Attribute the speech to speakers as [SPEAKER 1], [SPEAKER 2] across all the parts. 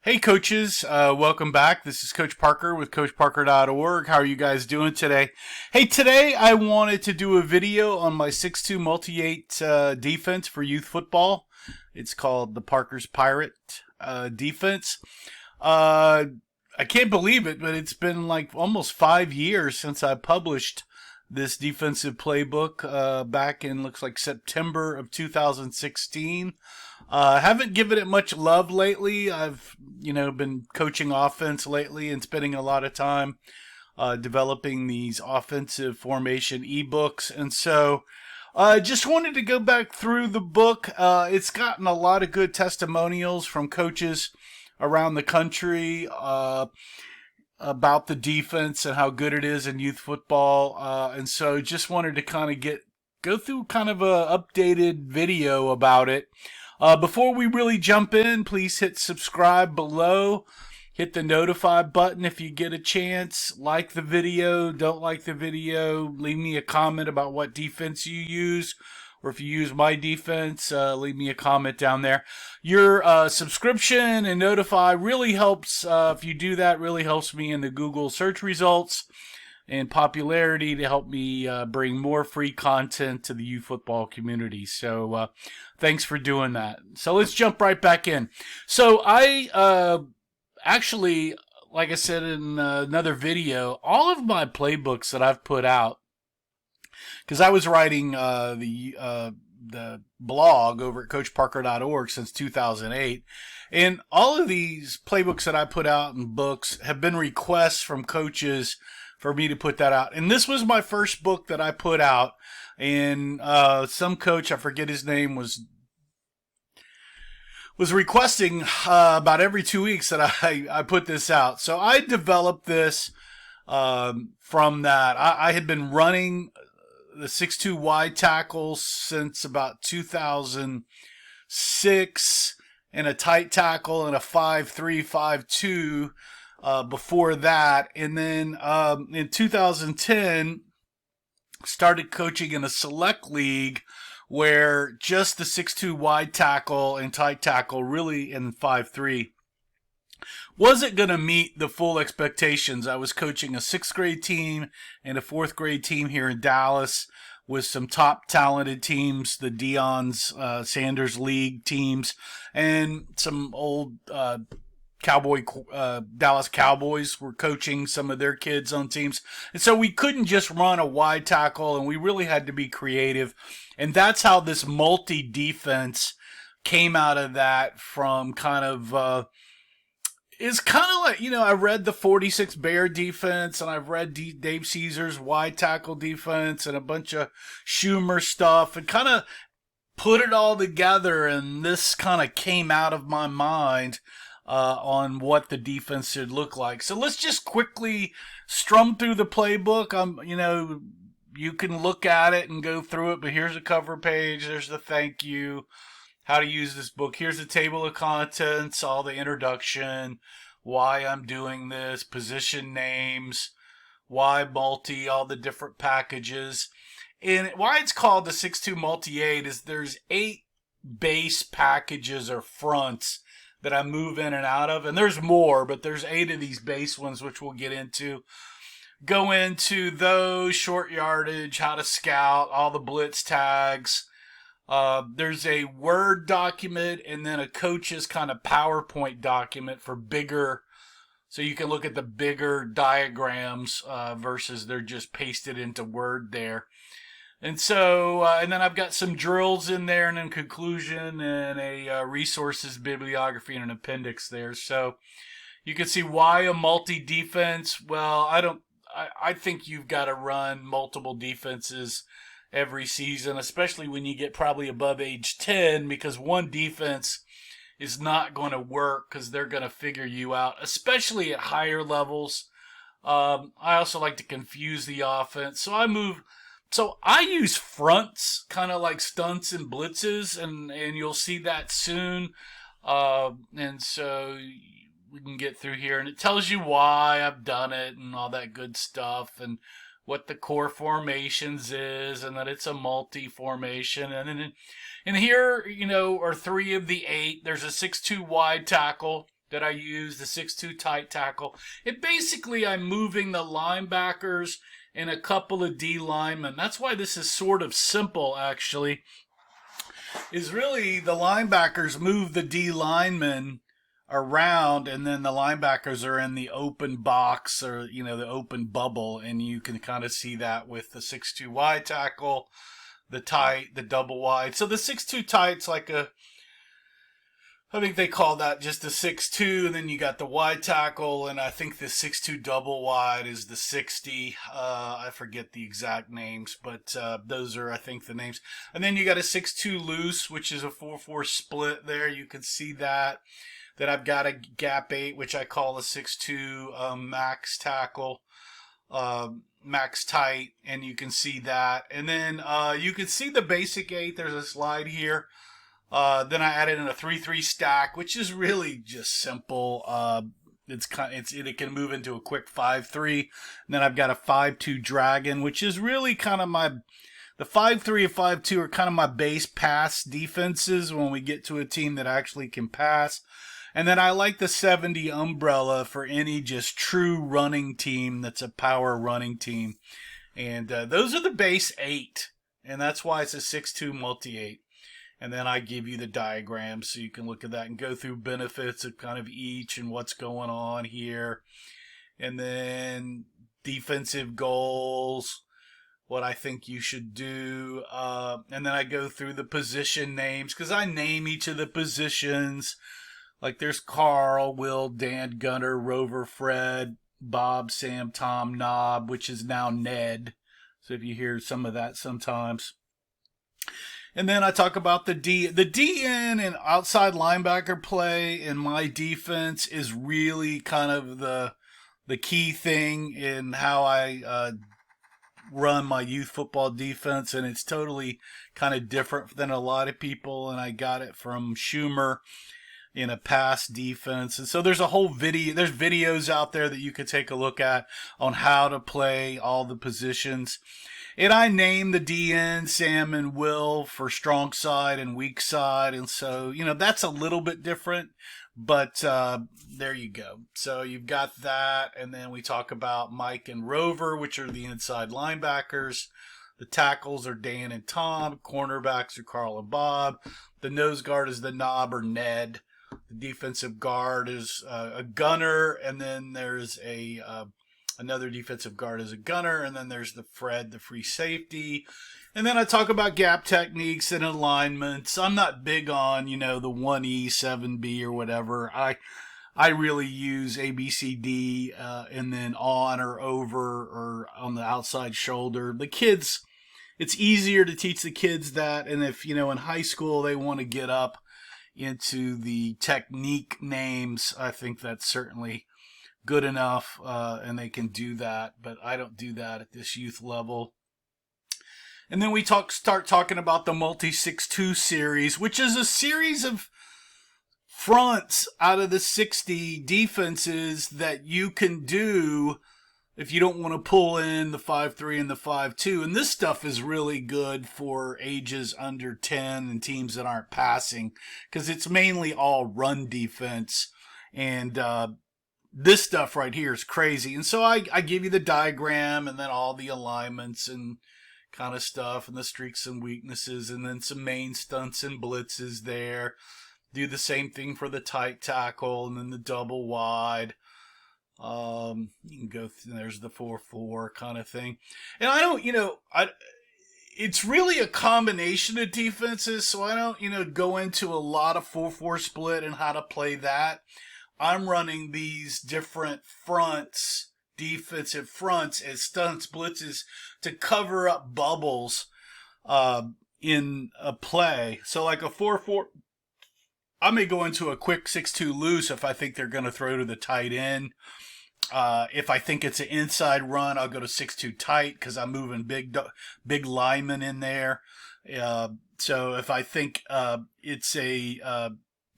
[SPEAKER 1] Hey coaches, welcome back. This is Coach Parker with CoachParker.org. How are you guys doing today? Hey, today I wanted to do a video on my 6'2 multi-8 defense for youth football. It's called the Parker's Pirate defense. I can't believe it, but it's been like almost 5 years since I published this defensive playbook back in, looks like September of 2016. Haven't given it much love lately. I've, been coaching offense lately and spending a lot of time developing these offensive formation ebooks. And so I just wanted to go back through the book. It's gotten a lot of good testimonials from coaches around the country about the defense and how good it is in youth football. And so just wanted to kind of go through kind of a updated video about it. Before we really jump in, please hit subscribe below. Hit the notify button if you get a chance. Like the video, don't like the video. Leave me a comment about what defense you use. Or if you use my defense, leave me a comment down there. Your subscription and notify really helps. If you do that, really helps me in the Google search results and popularity to help me bring more free content to the youth football community. So thanks for doing that. So let's jump right back in. So I actually, like I said in another video, all of my playbooks that I've put out, because I was writing the blog over at CoachParker.org since 2008, and all of these playbooks that I put out and books have been requests from coaches for me to put that out. And this was my first book that I put out, and some coach, I forget his name, was requesting about every 2 weeks that I put this out. So I developed this from that. I had been running the 6'2 wide tackles since about 2006, and a tight tackle and a 5'3", 5'2", before that. And then in 2010, started coaching in a select league where just the 6'2 wide tackle and tight tackle, really, and 5'3", wasn't going to meet the full expectations. I was coaching a 6th grade team and a 4th grade team here in Dallas with some top talented teams, the Dion's Sanders League teams, and some old Dallas Cowboys were coaching some of their kids on teams. And so we couldn't just run a wide tackle, and we really had to be creative. And that's how this multi-defense came out of that, from kind of it's kind of like, I read the 46 Bear defense, and I've read Dave Caesar's wide tackle defense and a bunch of Schumer stuff, and kind of put it all together, and this kind of came out of my mind on what the defense should look like. So let's just quickly strum through the playbook. You can look at it and go through it, but here's a cover page. There's the thank you. How to use this book. Here's the table of contents, all the introduction, why I'm doing this, position names, why multi, all the different packages. And why it's called the 6'2 multi-8 is there's 8 base packages or fronts that I move in and out of. And there's more, but there's 8 of these base ones, which we'll get into. Go into those, short yardage, how to scout, all the blitz tags. There's a Word document and then a coach's kind of PowerPoint document for bigger, so you can look at the bigger diagrams versus they're just pasted into Word there. And so, and then I've got some drills in there, and then conclusion, and a resources bibliography and an appendix there. So you can see why a multi-defense. Well, I think you've got to run multiple defenses every season, especially when you get probably above age 10, because one defense is not going to work because they're going to figure you out, especially at higher levels. I also like to confuse the offense. So I use fronts, kind of like stunts and blitzes, and you'll see that soon. And so we can get through here, and it tells you why I've done it and all that good stuff, and what the core formations is, and that it's a multi-formation. And here, are 3 of the 8. There's a 6'2 wide tackle that I use, the 6'2 tight tackle. Basically, I'm moving the linebackers and a couple of D linemen. That's why this is sort of simple, actually, is really the linebackers move the D linemen around, and then the linebackers are in the open box, or the open bubble, and you can kind of see that with the 6'2 wide tackle, the tight, the double wide. So the 6'2 tight's like I think they call that just the 6'2, and then you got the wide tackle, and I think the 6'2 double wide is the 60. I forget the exact names, but those are, I think, the names. And then you got a 6'2 loose, which is a 4-4 split there. You can see that. Then I've got a gap 8, which I call a 6'2 max tackle, max tight, and you can see that. And then you can see the basic 8. There's a slide here. Then I added in a 3-3 stack, which is really just simple. It can move into a quick 5-3. And then I've got a 5-2 dragon, which is really kind of the 5-3 and 5-2 are kind of my base pass defenses when we get to a team that actually can pass. And then I like the 70 umbrella for any just true running team that's a power running team. And those are the base 8. And that's why it's a 6'2 multi-8. And then I give you the diagram so you can look at that and go through benefits of kind of each and what's going on here. And then defensive goals, what I think you should do. And then I go through the position names because I name each of the positions. Like there's Carl, Will, Dan, Gunner, Rover, Fred, Bob, Sam, Tom, Knob, which is now Ned. So if you hear some of that sometimes. And then I talk about the DN and outside linebacker play in my defense is really kind of the key thing in how I run my youth football defense, and it's totally kind of different than a lot of people, and I got it from Schumer in a pass defense. And so there's a whole there's videos out there that you could take a look at on how to play all the positions. And I name the DN Sam and Will for strong side and weak side. And so, that's a little bit different, but there you go. So you've got that. And then we talk about Mike and Rover, which are the inside linebackers. The tackles are Dan and Tom. Cornerbacks are Carl and Bob. The nose guard is the Knob or Ned. The defensive guard is a Gunner. And then there's another defensive guard is a Gunner, and then there's the Fred, the free safety. And then I talk about gap techniques and alignments. I'm not big on, the 1E, 7B or whatever. I really use ABCD and then on or over or on the outside shoulder. The kids, it's easier to teach the kids that. And if, in high school they want to get up into the technique names, I think that's certainly good enough, and they can do that, but I don't do that at this youth level. And then we start talking about the multi 6-2 series, which is a series of fronts out of the 60 defenses that you can do if you don't want to pull in the 5-3 and the 5-2. And this stuff is really good for ages under 10 and teams that aren't passing, because it's mainly all run defense. And this stuff right here is crazy. And so I give you the diagram and then all the alignments and kind of stuff and the streaks and weaknesses and then some main stunts and blitzes there. Do the same thing for the tight tackle and then the double wide. You can go through, there's the 4-4 kind of thing. And I don't, it's really a combination of defenses, so I don't, go into a lot of 4-4 split and how to play that. I'm running these different fronts, defensive fronts, as stunts, blitzes to cover up bubbles in a play. So like a 4-4, I may go into a quick 6-2 loose if I think they're going to throw to the tight end. If I think it's an inside run, I'll go to 6-2 tight because I'm moving big linemen in there. So if I think it's a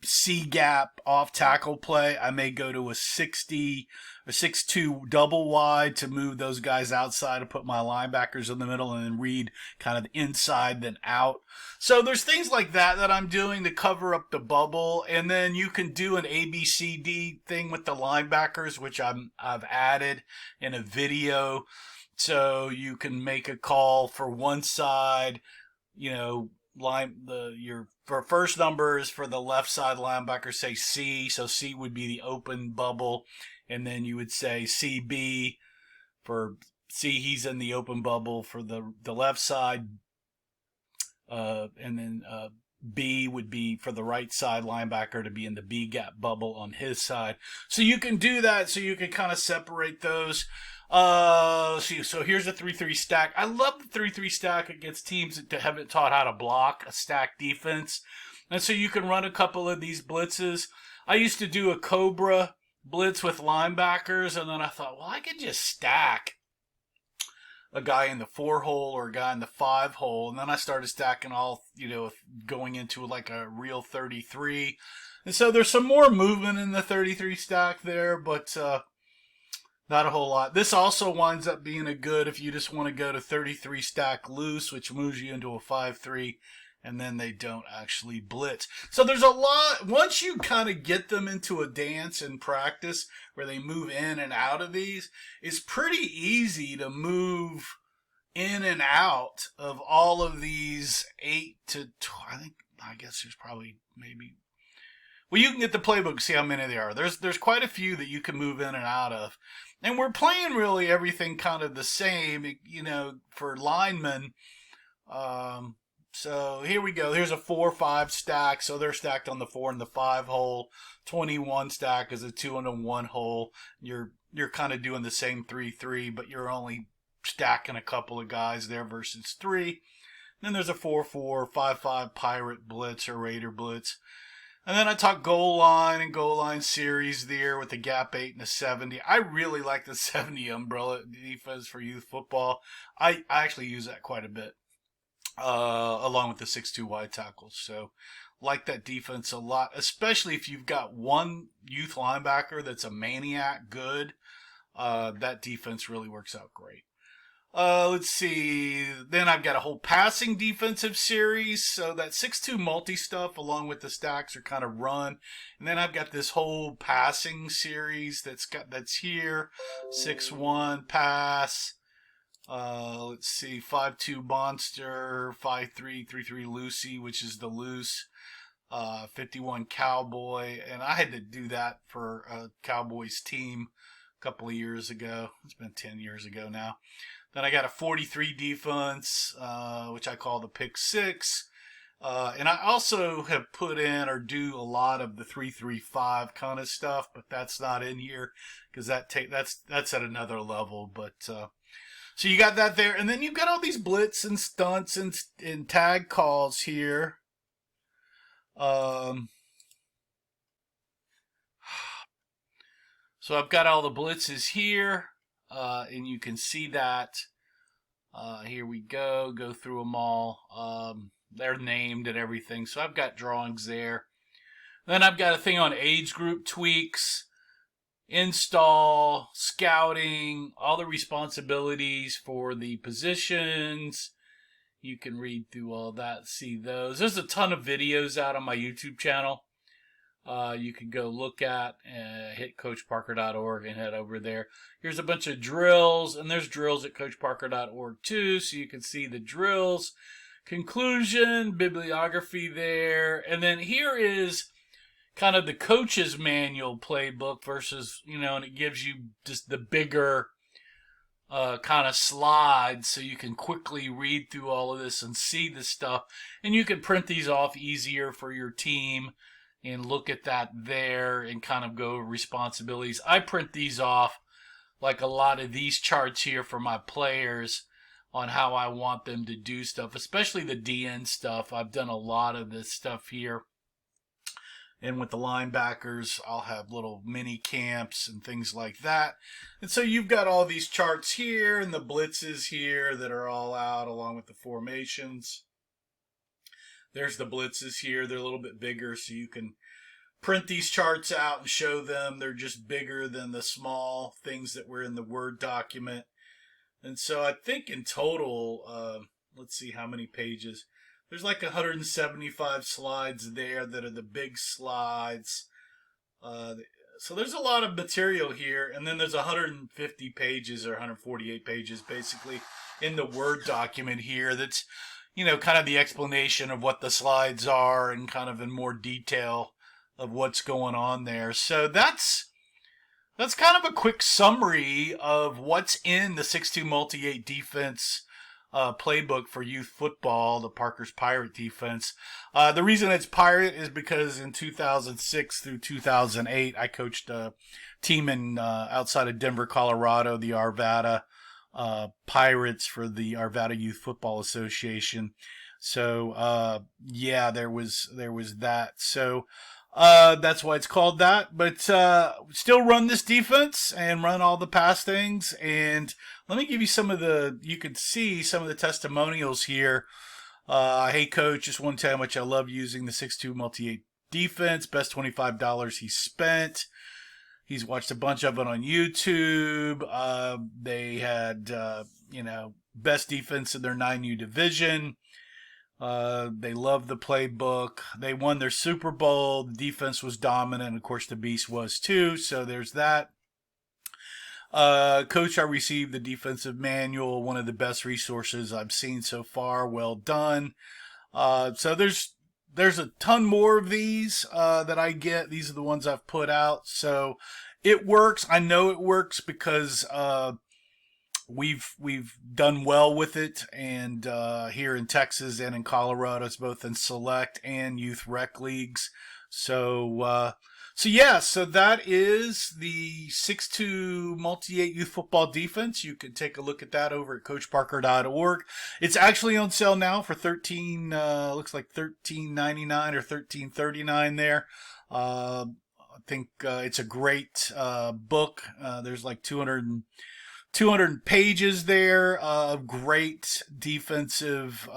[SPEAKER 1] C gap off tackle play, I may go to a 6'2" double wide to move those guys outside and put my linebackers in the middle and then read kind of inside then out. So there's things like that that I'm doing to cover up the bubble. And then you can do an ABCD thing with the linebackers, which I've added in a video. So you can make a call for one side, your first numbers for the left side linebacker say C, so C would be the open bubble, and then you would say CB for C, he's in the open bubble for the left side, and then B would be for the right side linebacker to be in the B gap bubble on his side. So you can do that, so you can kind of separate those. So here's a 3-3 stack. I love the 3-3 stack against teams that haven't taught how to block a stack defense. And so you can run a couple of these blitzes. I used to do a Cobra blitz with linebackers, and then I thought, well, I could just stack a guy in the 4 hole or a guy in the 5 hole. And then I started stacking all, going into like a real 33. And so there's some more movement in the 33 stack there, but not a whole lot. This also winds up being a good if you just want to go to 33 stack loose, which moves you into a 5-3, and then they don't actually blitz. So there's a lot. Once you kind of get them into a dance in practice where they move in and out of these, it's pretty easy to move in and out of all of these 8 to 12. I guess there's probably maybe. Well, you can get the playbook, see how many there are. There's quite a few that you can move in and out of. And we're playing really everything kind of the same, for linemen. So here we go. Here's a 4-5 stack. So they're stacked on the 4 and the 5 hole. 21 stack is a 2 and a 1 hole. You're kind of doing the same 3-3, but you're only stacking a couple of guys there versus 3. Then there's a 4-4, 5-5 Pirate Blitz or Raider Blitz. And then I talk goal line and goal line series there with the gap 8 and a 70. I really like the 70 umbrella defense for youth football. I actually use that quite a bit, along with the 6'2" wide tackles. So like that defense a lot, especially if you've got one youth linebacker that's a maniac good. That defense really works out great. Let's see. Then I've got a whole passing defensive series. So that 6'2" multi stuff along with the stacks are kind of run. And then I've got this whole passing series that's here. 6'1" pass. Let's see. 5'2" monster. 5'3", 3'3" Lucy, which is the loose. 51 cowboy. And I had to do that for a Cowboys team a couple of years ago. It's been 10 years ago now. Then I got a 43 defense, which I call the pick 6. And I also have put in or do a lot of the 3-3-5 kind of stuff, but that's not in here because that's at another level. But so you got that there, and then you've got all these blitz and stunts and tag calls here. So I've got all the blitzes here. And you can see that. Here we go through them all. They're named and everything. So I've got drawings there. Then I've got a thing on age group tweaks, install, scouting, all the responsibilities for the positions. You can read through all that, see those. There's a ton of videos out on my YouTube channel. You can go look at, hit coachparker.org and head over there. Here's a bunch of drills, and there's drills at coachparker.org too, so you can see the drills, conclusion, bibliography there. And then here is kind of the coach's manual playbook versus, and it gives you just the bigger kind of slides so you can quickly read through all of this and see the stuff. And you can print these off easier for your team and look at that there and kind of go responsibilities. I print these off like a lot of these charts here for my players on how I want them to do stuff, especially the DN stuff. I've done a lot of this stuff here. And with the linebackers, I'll have little mini camps and things like that. And so you've got all these charts here and the blitzes here that are all out along with the formations. There's the blitzes here. They're a little bit bigger, so you can print these charts out and show them. They're just bigger than the small things that were in the Word document. And so I think in total, let's see how many pages. There's like 175 slides there that are the big slides. So there's a lot of material here. And then there's 150 pages or 148 pages basically in the Word document here. That's, kind of the explanation of what the slides are and kind of in more detail of what's going on there. So that's kind of a quick summary of what's in the 6-2 multi-8 defense playbook for youth football, the Parker's Pirate defense. The reason it's Pirate is because in 2006 through 2008, I coached a team in outside of Denver, Colorado, the Arvada Pirates for the Arvada Youth Football Association. So there was that. So that's why it's called that. But still run this defense and run all the pass things. And let me give you you can see some of the testimonials here. Hey, coach, just want to tell you how much I love using the 6-2 multi-8 defense. Best $25 he spent. He's watched a bunch of it on YouTube. They had, best defense in their 9U division. They loved the playbook. They won their Super Bowl. The defense was dominant. Of course, the Beast was too. So there's that. Coach, I received the defensive manual, one of the best resources I've seen so far. Well done. So there's a ton more of these that I get. These are the ones I've put out. So it works. I know it works because we've done well with it, and here in Texas and in Colorado, it's both in select and youth rec leagues. So that is the 6-2 multi-8 youth football defense. You can take a look at that over at CoachParker.org. It's actually on sale now for looks like $13.99 or $13.39 there. I think it's a great book. There's like 200 pages there of great defensive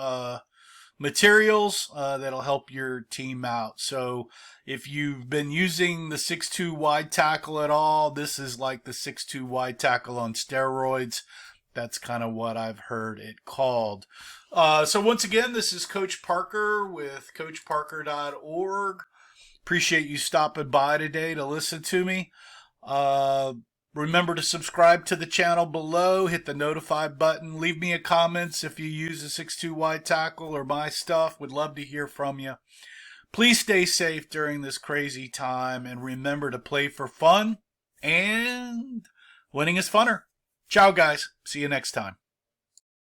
[SPEAKER 1] materials that'll help your team out. So if you've been using the 6-2 wide tackle at all, this is like the 6-2 wide tackle on steroids. That's kind of what I've heard it called. So once again, this is Coach Parker with CoachParker.org. Appreciate you stopping by today to listen to me. Remember to subscribe to the channel below. Hit the notify button. Leave me a comments if you use a 6-2 wide tackle or my stuff. Would love to hear from you. Please stay safe during this crazy time. And remember to play for fun. And winning is funner. Ciao, guys. See you next time.